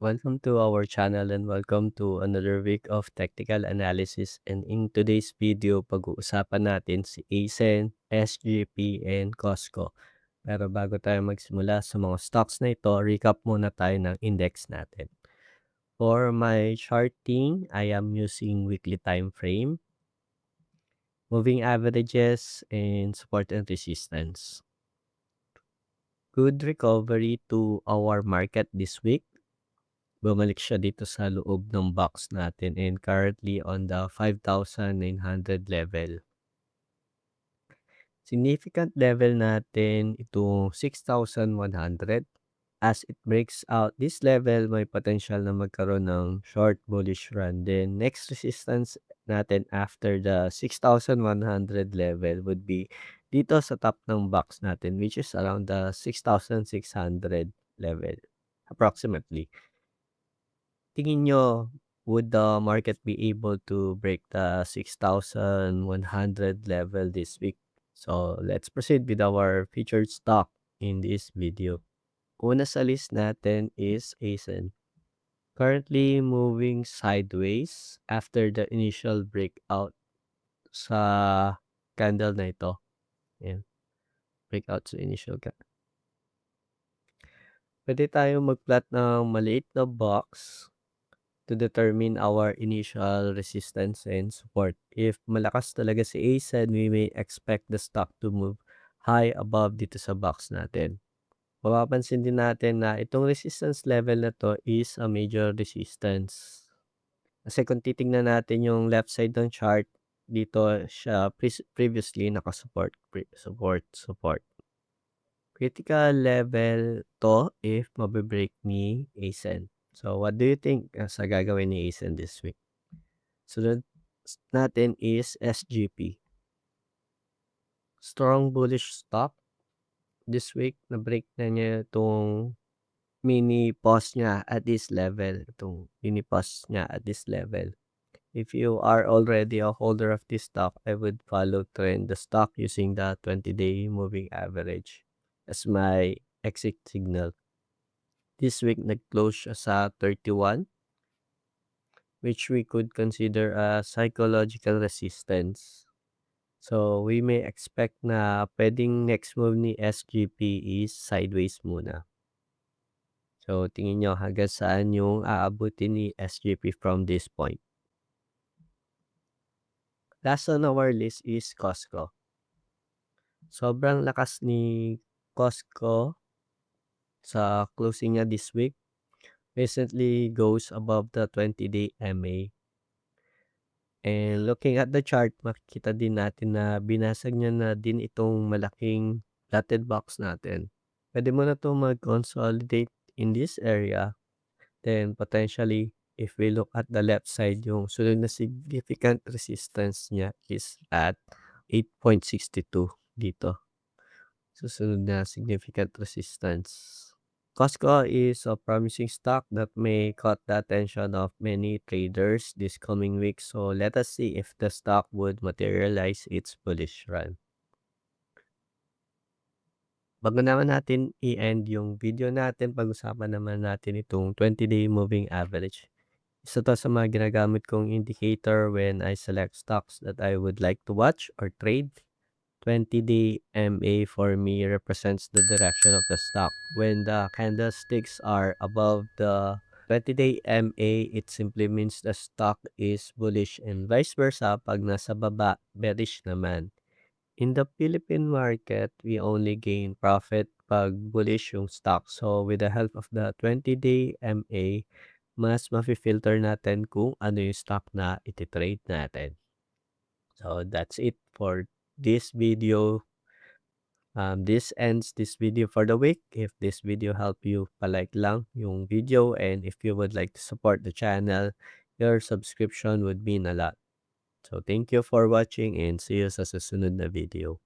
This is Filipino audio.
Welcome to our channel and welcome to another week of technical analysis. And in today's video, pag-uusapan natin si ASEN, SGP, and Costco. Pero bago tayo magsimula sa mga stocks na ito, recap muna tayo ng index natin. For my charting, I am using weekly time frame, moving averages, and support and resistance. Good recovery to our market this week. Bumalik siya dito sa loob ng box natin and currently on the 5,900 level. Significant level natin itong 6,100. As it breaks out this level, may potential na magkaroon ng short bullish run. Then next resistance natin after the 6,100 level would be dito sa top ng box natin, which is around the 6,600 level approximately. Tingin nyo, would the market be able to break the 6,100 level this week? So let's proceed with our featured stock in this video. Una sa list natin is ASEN. Currently moving sideways after the initial breakout sa candle na ito. Ayan. Breakout sa initial candle. Pwede tayo mag-plot ng maliit na box to determine our initial resistance and support. If malakas talaga si ASEN, we may expect the stock to move high above dito sa box natin. Mapapansin din natin na itong resistance level na to is a major resistance. Kasi kung titingnan natin yung left side ng chart, dito siya previously nakasupport, support. Critical level to if mabibreak ni ASEN. So, what do you think sa gagawin ni ASEN this week? Sunod natin is SGP. Strong bullish stock. This week, na-break na niya itong mini pause niya at this level. Itong mini pause niya at this level. If you are already a holder of this stock, I would follow trend the stock using the 20-day moving average as my exit signal. This week, nag-close siya sa 31, which we could consider a psychological resistance. So, we may expect na pwedeng next move ni SGP is sideways muna. So, tingin nyo hanggang saan yung aabutin ni SGP from this point. Last on our list is Costco. Sobrang lakas ni Costco sa closing niya this week. Recently goes above the 20-day MA. And looking at the chart, makikita din natin na binasag niya na din itong malaking dotted box natin. Pwede mo na ito mag-consolidate in this area. Then potentially, if we look at the left side, yung sunod na significant resistance niya is at 8.62 dito. Susunod na significant resistance. Costco is a promising stock that may caught the attention of many traders this coming week. So let us see if the stock would materialize its bullish run. Bago naman natin i-end yung video natin, pag-usapan naman natin itong 20-day moving average. Isa to sa mga ginagamit kong indicator when I select stocks that I would like to watch or trade. 20-day MA for me represents the direction of the stock. When the candlesticks are above the 20-day MA, it simply means the stock is bullish and vice versa pag nasa baba, bearish naman. In the Philippine market, we only gain profit pag bullish yung stock. So with the help of the 20-day MA, mas mafi-filter natin kung ano yung stock na iti-trade natin. So that's it for this video. This ends this video for the week. If this video helped you, palike lang yung video, and if you would like to support the channel, your subscription would mean a lot. So thank you for watching and see you sa susunod na video.